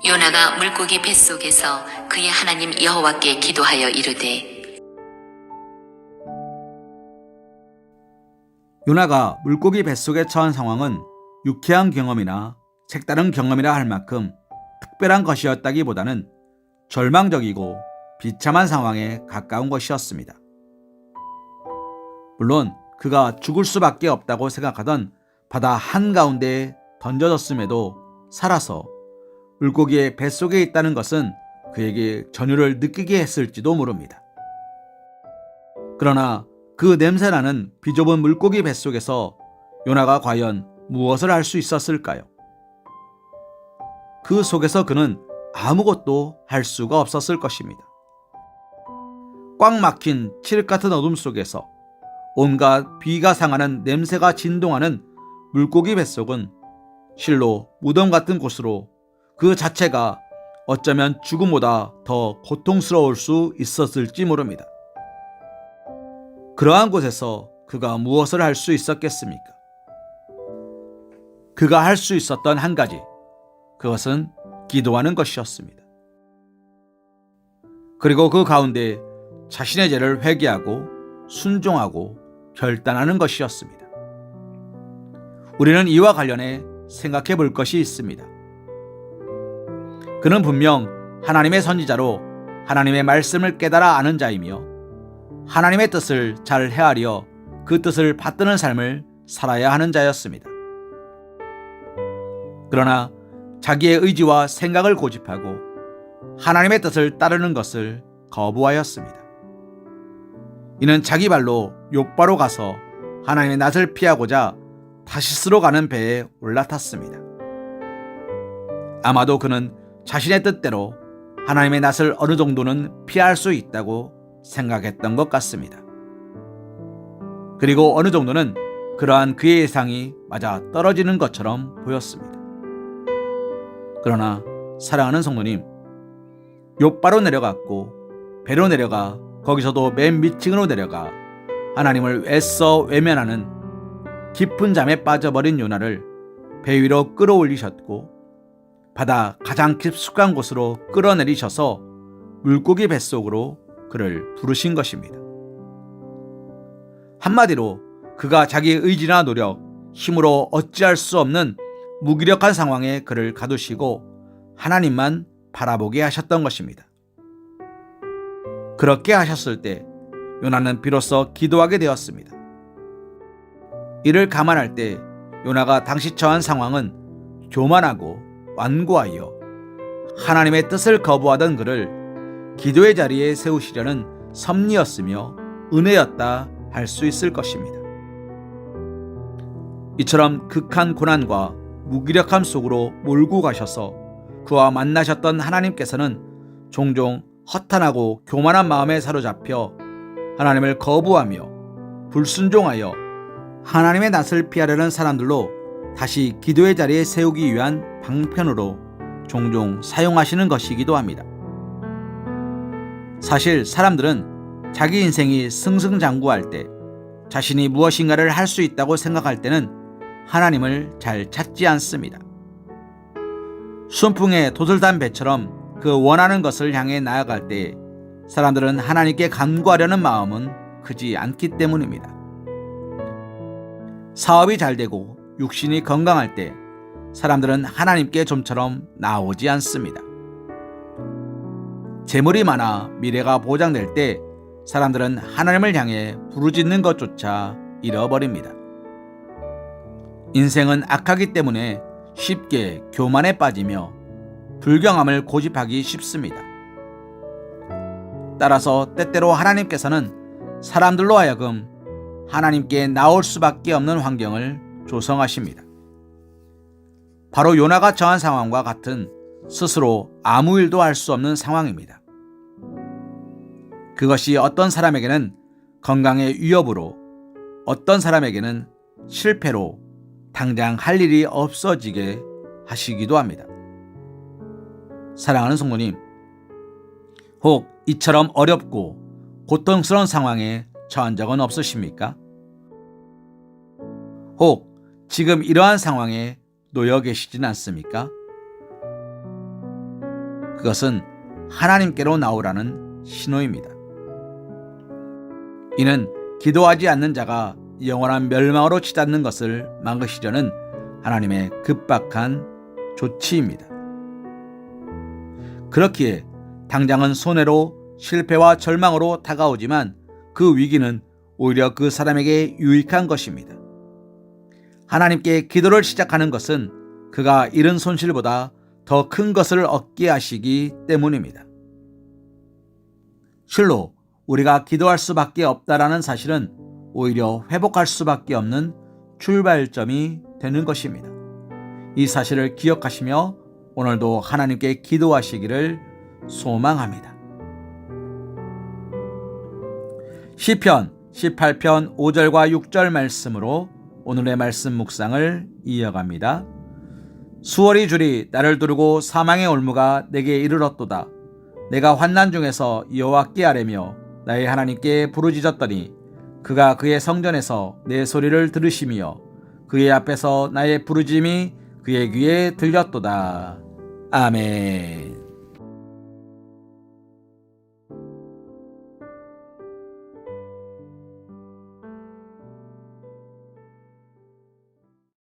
요나가 물고기 뱃속에서 그의 하나님 여호와께 기도하여 이르되 요나가 물고기 뱃속에 처한 상황은 유쾌한 경험이나 색다른 경험이라 할 만큼 특별한 것이었다기보다는 절망적이고 비참한 상황에 가까운 것이었습니다. 물론 그가 죽을 수밖에 없다고 생각하던 바다 한가운데에 던져졌음에도 살아서 물고기의 뱃속에 있다는 것은 그에게 전율을 느끼게 했을지도 모릅니다. 그러나 그 냄새나는 비좁은 물고기 뱃속에서 요나가 과연 무엇을 할 수 있었을까요? 그 속에서 그는 아무것도 할 수가 없었을 것입니다. 꽉 막힌 칠흑 같은 어둠 속에서 온갖 비가 상하는 냄새가 진동하는 물고기 뱃속은 실로 무덤 같은 곳으로 그 자체가 어쩌면 죽음보다 더 고통스러울 수 있었을지 모릅니다. 그러한 곳에서 그가 무엇을 할 수 있었겠습니까? 그가 할 수 있었던 한 가지, 그것은 기도하는 것이었습니다. 그리고 그 가운데 자신의 죄를 회개하고 순종하고 결단하는 것이었습니다. 우리는 이와 관련해 생각해 볼 것이 있습니다. 그는 분명 하나님의 선지자로 하나님의 말씀을 깨달아 아는 자이며 하나님의 뜻을 잘 헤아려 그 뜻을 받드는 삶을 살아야 하는 자였습니다. 그러나 자기의 의지와 생각을 고집하고 하나님의 뜻을 따르는 것을 거부하였습니다. 이는 자기 발로 욥바로 가서 하나님의 낯을 피하고자 다시스로 가는 배에 올라탔습니다. 아마도 그는 자신의 뜻대로 하나님의 낯을 어느 정도는 피할 수 있다고 생각했던 것 같습니다. 그리고 어느 정도는 그러한 그의 예상이 맞아 떨어지는 것처럼 보였습니다. 그러나 사랑하는 성도님, 욥바로 내려갔고 배로 내려가 거기서도 맨 밑층으로 내려가 하나님을 애써 외면하는 깊은 잠에 빠져버린 요나를 배 위로 끌어올리셨고 바다 가장 깊숙한 곳으로 끌어내리셔서 물고기 뱃속으로 그를 부르신 것입니다. 한마디로 그가 자기의 의지나 노력, 힘으로 어찌할 수 없는 무기력한 상황에 그를 가두시고 하나님만 바라보게 하셨던 것입니다. 그렇게 하셨을 때 요나는 비로소 기도하게 되었습니다. 이를 감안할 때 요나가 당시 처한 상황은 교만하고 완고하여 하나님의 뜻을 거부하던 그를 기도의 자리에 세우시려는 섭리였으며 은혜였다 할 수 있을 것입니다. 이처럼 극한 고난과 무기력함 속으로 몰고 가셔서 그와 만나셨던 하나님께서는 종종 허탄하고 교만한 마음에 사로잡혀 하나님을 거부하며 불순종하여 하나님의 낯을 피하려는 사람들로 다시 기도의 자리에 세우기 위한 방편으로 종종 사용하시는 것이기도 합니다. 사실 사람들은 자기 인생이 승승장구할 때 자신이 무엇인가를 할 수 있다고 생각할 때는 하나님을 잘 찾지 않습니다. 순풍에 돛을 단 배처럼 그 원하는 것을 향해 나아갈 때 사람들은 하나님께 간구하려는 마음은 크지 않기 때문입니다. 사업이 잘 되고 육신이 건강할 때 사람들은 하나님께 좀처럼 나오지 않습니다. 재물이 많아 미래가 보장될 때 사람들은 하나님을 향해 부르짖는 것조차 잃어버립니다. 인생은 악하기 때문에 쉽게 교만에 빠지며 불경함을 고집하기 쉽습니다. 따라서 때때로 하나님께서는 사람들로 하여금 하나님께 나올 수밖에 없는 환경을 조성하십니다. 바로 요나가 처한 상황과 같은 스스로 아무 일도 할 수 없는 상황입니다. 그것이 어떤 사람에게는 건강의 위협으로, 어떤 사람에게는 실패로 당장 할 일이 없어지게 하시기도 합니다. 사랑하는 성도님, 혹 이처럼 어렵고 고통스러운 상황에 처한 적은 없으십니까? 혹 지금 이러한 상황에 놓여 계시진 않습니까? 그것은 하나님께로 나오라는 신호입니다. 이는 기도하지 않는 자가 영원한 멸망으로 치닫는 것을 막으시려는 하나님의 급박한 조치입니다. 그렇기에 당장은 손해로 실패와 절망으로 다가오지만 그 위기는 오히려 그 사람에게 유익한 것입니다. 하나님께 기도를 시작하는 것은 그가 잃은 손실보다 더 큰 것을 얻게 하시기 때문입니다. 실로 우리가 기도할 수밖에 없다라는 사실은 오히려 회복할 수밖에 없는 출발점이 되는 것입니다. 이 사실을 기억하시며 오늘도 하나님께 기도하시기를 소망합니다. 시편 18편 5절과 6절 말씀으로 오늘의 말씀 묵상을 이어갑니다. 수월이 줄이 나를 두르고 사망의 올무가 내게 이르렀도다. 내가 환난 중에서 여호와께 아뢰며 나의 하나님께 부르짖었더니 그가 그의 성전에서 내 소리를 들으시며 그의 앞에서 나의 부르짖음이 그의 귀에 들렸도다. 아멘.